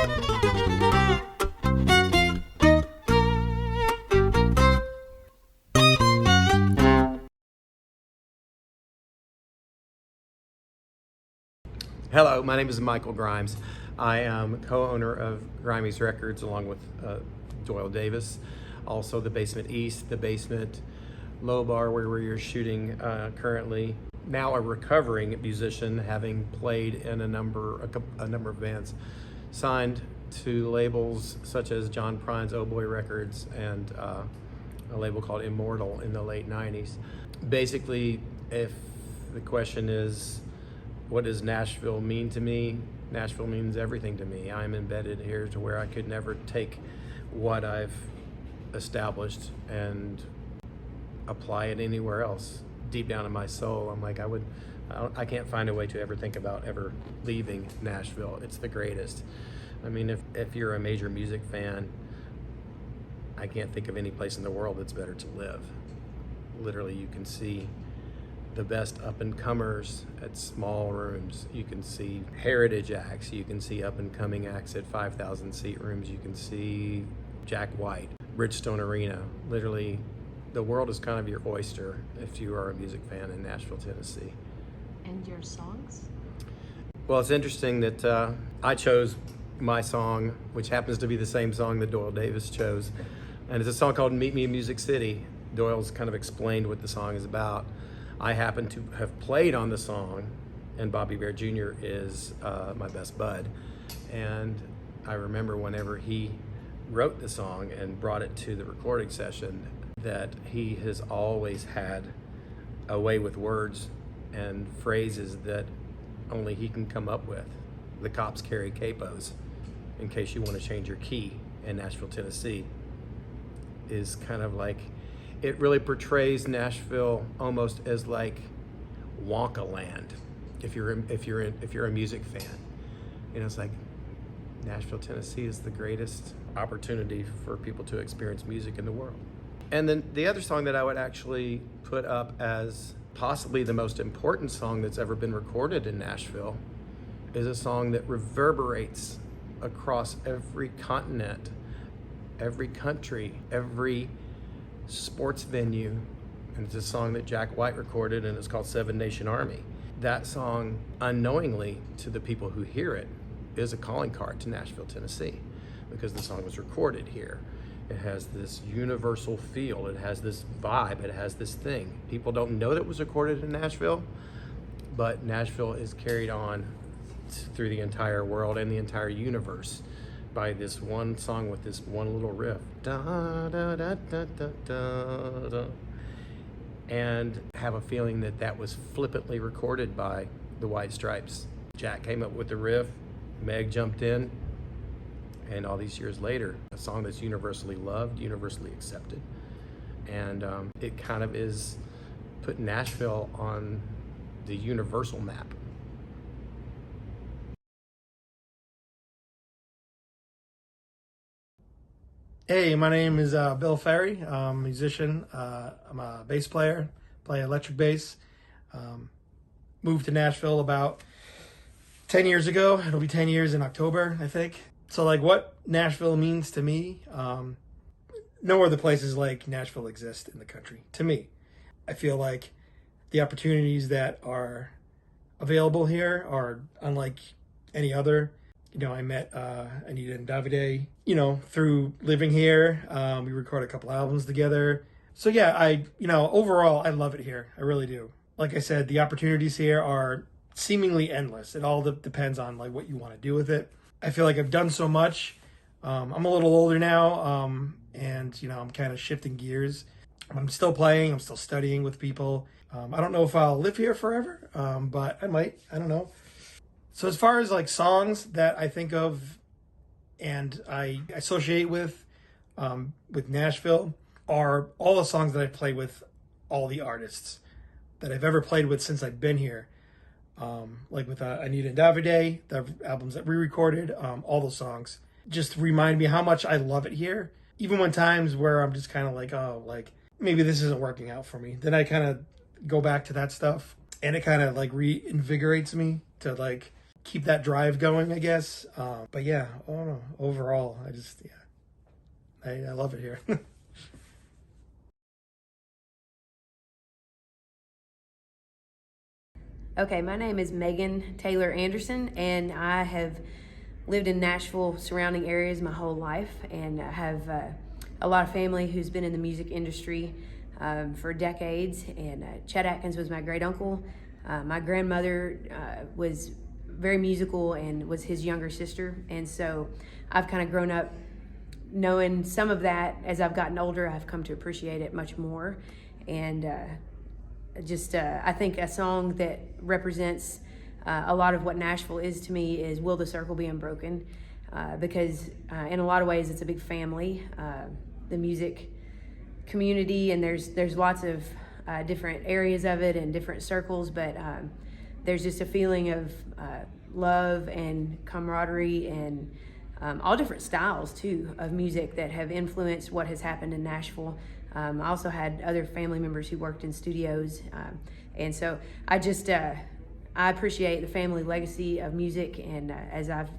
Hello, my name is Michael Grimes. I am co-owner of Grimey's Records along with Doyle Davis. Also the Basement East, the Basement Low Bar where we're shooting currently. Now a recovering musician, having played in a number of bands. Signed to labels such as John Prine's Oh Boy Records and a label called Immortal in the late 90s. Basically, if the question is, what does Nashville mean to me? Nashville means everything to me. I'm embedded here to where I could never take what I've established and apply it anywhere else. Deep down in my soul, I'm like, I can't find a way to ever think about ever leaving Nashville. It's the greatest. I mean, if you're a major music fan, I can't think of any place in the world that's better to live. Literally, you can see the best up-and-comers at small rooms. You can see heritage acts. You can see up-and-coming acts at 5,000 seat rooms. You can see Jack White, Bridgestone Arena. Literally, the world is kind of your oyster if you are a music fan in Nashville, Tennessee. And your songs? Well, it's interesting that I chose my song, which happens to be the same song that Doyle Davis chose. And it's a song called Meet Me in Music City. Doyle's kind of explained what the song is about. I happen to have played on the song, and Bobby Bear Jr. is my best bud. And I remember whenever he wrote the song and brought it to the recording session, that he has always had a way with words and phrases that only he can come up with. The cops carry capos, in case you want to change your key in Nashville, Tennessee, is kind of like, it really portrays Nashville almost as like Wonka land. If you're a music fan, you know, it's like Nashville, Tennessee is the greatest opportunity for people to experience music in the world. And then the other song that I would actually put up as possibly the most important song that's ever been recorded in Nashville is a song that reverberates across every continent, every country, every sports venue, and it's a song that Jack White recorded, and it's called Seven Nation Army. That song, unknowingly to the people who hear it, is a calling card to Nashville, Tennessee, because the song was recorded here. It has this universal feel, it has this vibe, it has this thing. People don't know that it was recorded in Nashville, but Nashville is carried on through the entire world and the entire universe by this one song with this one little riff. Da, da, da, da, da, da, da. And have a feeling that that was flippantly recorded by the White Stripes. Jack came up with the riff, Meg jumped in, and all these years later, a song that's universally loved, universally accepted. And it kind of is put Nashville on the universal map. Hey, my name is Bill Ferri. I'm a musician. I'm a bass player, play electric bass. Moved to Nashville about 10 years ago. It'll be 10 years in October, I think. So like what Nashville means to me, no other places like Nashville exist in the country, to me. I feel like the opportunities that are available here are unlike any other. You know, I met Anita and Davide, you know, through living here. We recorded a couple albums together. So yeah, overall, I love it here. I really do. Like I said, the opportunities here are seemingly endless. It all depends on like what you want to do with it. I feel like I've done so much. I'm a little older now, and you know, I'm kind of shifting gears. I'm still playing. I'm still studying with people. I don't know if I'll live here forever, but I might. I don't know. So as far as like songs that I think of and I associate with Nashville are all the songs that I play with all the artists that I've ever played with since I've been here. Like with Anita and Davide, the albums that we recorded, all those songs just remind me how much I love it here. Even when times where I'm just kind of like, oh, like maybe this isn't working out for me. Then I kind of go back to that stuff and it kind of like reinvigorates me to like keep that drive going, I guess. But yeah, I don't know. Overall, I love it here. Okay, my name is Meagan Taylor Anderson, and I have lived in Nashville surrounding areas my whole life, and I have a lot of family who's been in the music industry for decades. And Chet Atkins was my great uncle. My grandmother was very musical and was his younger sister, and so I've kind of grown up knowing some of that. As I've gotten older, I've come to appreciate it much more. And I think a song that represents a lot of what Nashville is to me is "Will the Circle Be Unbroken?" Because in a lot of ways it's a big family, the music community, and there's lots of different areas of it and different circles, but there's just a feeling of love and camaraderie and all different styles too of music that have influenced what has happened in Nashville. I also had other family members who worked in studios, and so I appreciate the family legacy of music, and as I've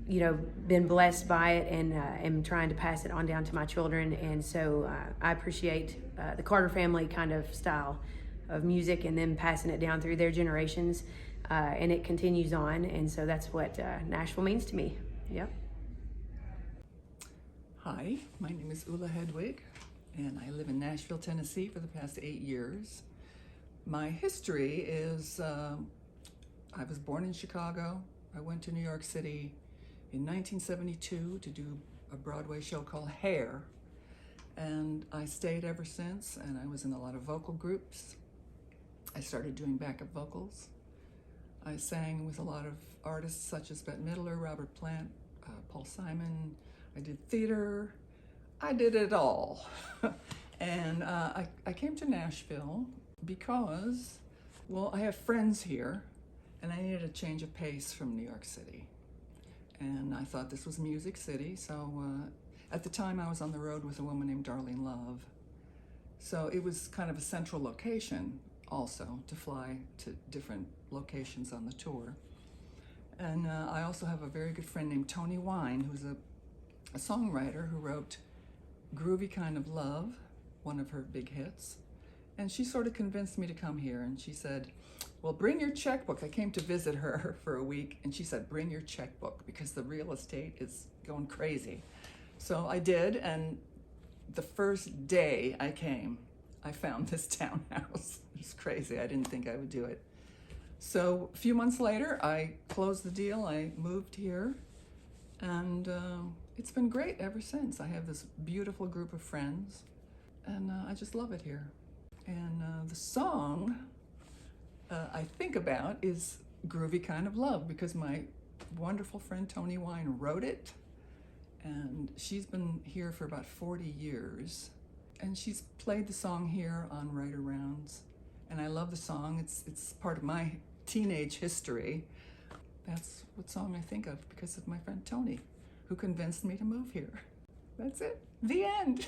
been blessed by it, and am trying to pass it on down to my children. And so I appreciate the Carter family kind of style of music, and then passing it down through their generations, and it continues on. And so that's what Nashville means to me. Yep. Hi, my name is Ula Hedwig, and I live in Nashville, Tennessee for the past 8 years. My history is I was born in Chicago. I went to New York City in 1972 to do a Broadway show called Hair, and I stayed ever since, and I was in a lot of vocal groups. I started doing backup vocals. I sang with a lot of artists such as Bette Midler, Robert Plant, Paul Simon. I did theater. I did it all. And I came to Nashville because, well, I have friends here, and I needed a change of pace from New York City. And I thought this was Music City, so at the time I was on the road with a woman named Darlene Love. So it was kind of a central location also to fly to different locations on the tour. And I also have a very good friend named Toni Wine, who's a songwriter who wrote Groovy Kind of Love, one of her big hits. And she sort of convinced me to come here, and she said, well, bring your checkbook. I came to visit her for a week, and she said, bring your checkbook because the real estate is going crazy. So I did, and the first day I came, I found this townhouse. It was crazy. I didn't think I would do it. So a few months later, I closed the deal. I moved here, and it's been great ever since. I have this beautiful group of friends, and I just love it here. And the song I think about is Groovy Kind of Love, because my wonderful friend Toni Wine wrote it, and she's been here for about 40 years, and she's played the song here on writer rounds, and I love the song. It's part of my teenage history. That's what song I think of because of my friend Toni, who convinced me to move here. That's it. The end.